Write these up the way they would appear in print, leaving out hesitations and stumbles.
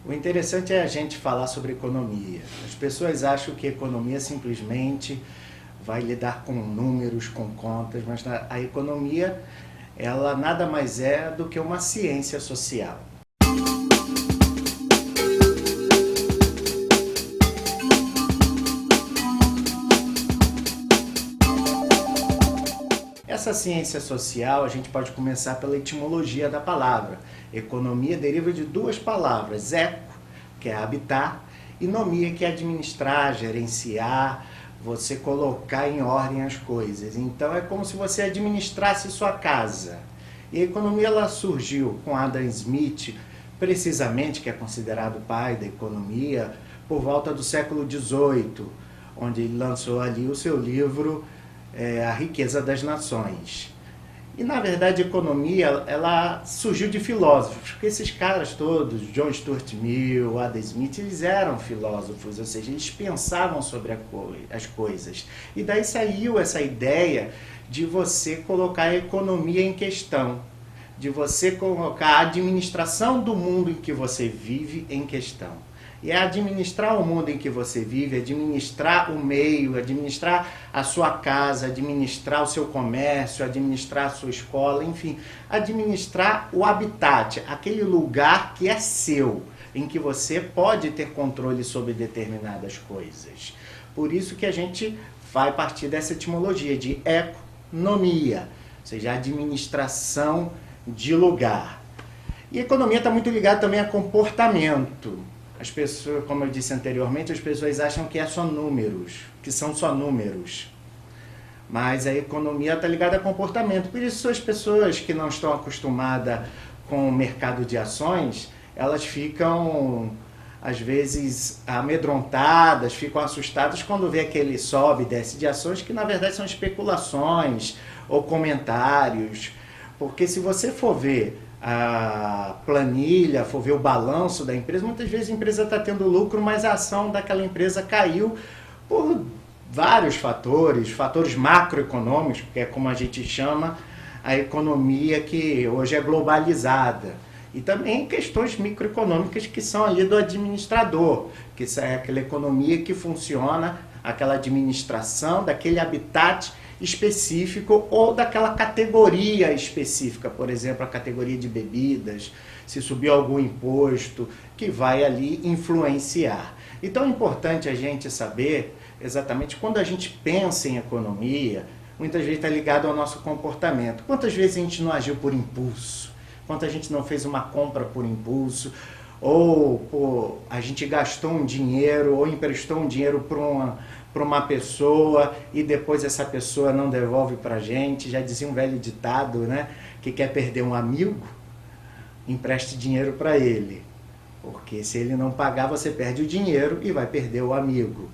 O interessante é a gente falar sobre economia. As pessoas acham que economia simplesmente vai lidar com números, com contas, mas a economia, ela nada mais é do que uma ciência social. Essa ciência social, a gente pode começar pela etimologia da palavra. Economia deriva de duas palavras, eco, que é habitar, e nomia, que é administrar, gerenciar, você colocar em ordem as coisas. Então é como se você administrasse sua casa. E a economia ela surgiu com Adam Smith, precisamente, que é considerado o pai da economia, por volta do século XVIII, onde ele lançou ali o seu livro A Riqueza das Nações. E na verdade a economia ela surgiu de filósofos, porque esses caras todos, John Stuart Mill, Adam Smith, eles eram filósofos, ou seja, eles pensavam sobre as coisas. E daí saiu essa ideia de você colocar a economia em questão, de você colocar a administração do mundo em que você vive em questão. E é administrar o mundo em que você vive, administrar o meio, administrar a sua casa, administrar o seu comércio, administrar a sua escola, enfim, administrar o habitat, aquele lugar que é seu, em que você pode ter controle sobre determinadas coisas. Por isso que a gente vai partir dessa etimologia de economia, ou seja, administração de lugar. E a economia está muito ligada também a comportamento. As pessoas, como eu disse anteriormente, as pessoas acham que é só números, que são só números. Mas a economia está ligada a comportamento. Por isso as pessoas que não estão acostumadas com o mercado de ações, elas ficam, às vezes, amedrontadas, ficam assustadas quando vê aquele sobe e desce de ações, que na verdade são especulações ou comentários. Porque se você for ver a planilha, for ver o balanço da empresa, muitas vezes a empresa está tendo lucro, mas a ação daquela empresa caiu por vários fatores, fatores macroeconômicos, que é como a gente chama a economia que hoje é globalizada. E também questões microeconômicas que são ali do administrador, que é aquela economia que funciona, aquela administração daquele habitat específico ou daquela categoria específica, por exemplo, a categoria de bebidas, se subir algum imposto, que vai ali influenciar. Então é importante a gente saber exatamente quando a gente pensa em economia, muitas vezes está ligado ao nosso comportamento. Quantas vezes a gente não agiu por impulso? Quantas a gente não fez uma compra por impulso? Ou a gente gastou um dinheiro ou emprestou um dinheiro para uma pessoa e depois essa pessoa não devolve para a gente. Já dizia um velho ditado, né? Que quer perder um amigo, empreste dinheiro para ele. Porque se ele não pagar, você perde o dinheiro e vai perder o amigo.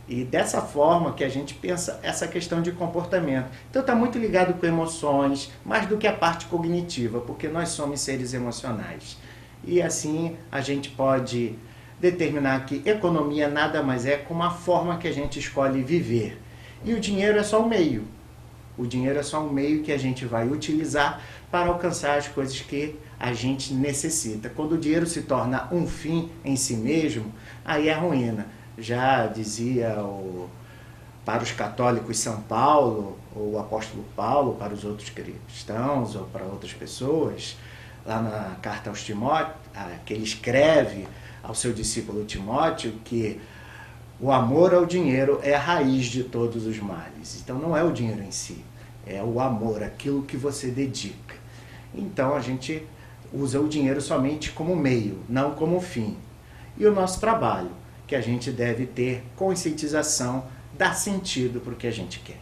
E dessa forma que a gente pensa essa questão de comportamento. Então está muito ligado com emoções, mais do que a parte cognitiva, porque nós somos seres emocionais. E assim a gente pode determinar que economia nada mais é como a forma que a gente escolhe viver. E o dinheiro é só um meio. O dinheiro é só um meio que a gente vai utilizar para alcançar as coisas que a gente necessita. Quando o dinheiro se torna um fim em si mesmo, aí é ruína. Já dizia para os católicos São Paulo, ou o apóstolo Paulo, para os outros cristãos ou para outras pessoas, lá na carta aos Timóteo, que ele escreve ao seu discípulo Timóteo, que o amor ao dinheiro é a raiz de todos os males. Então não é o dinheiro em si, é o amor, aquilo que você dedica. Então a gente usa o dinheiro somente como meio, não como fim. E o nosso trabalho, que a gente deve ter conscientização, dar sentido para o que a gente quer.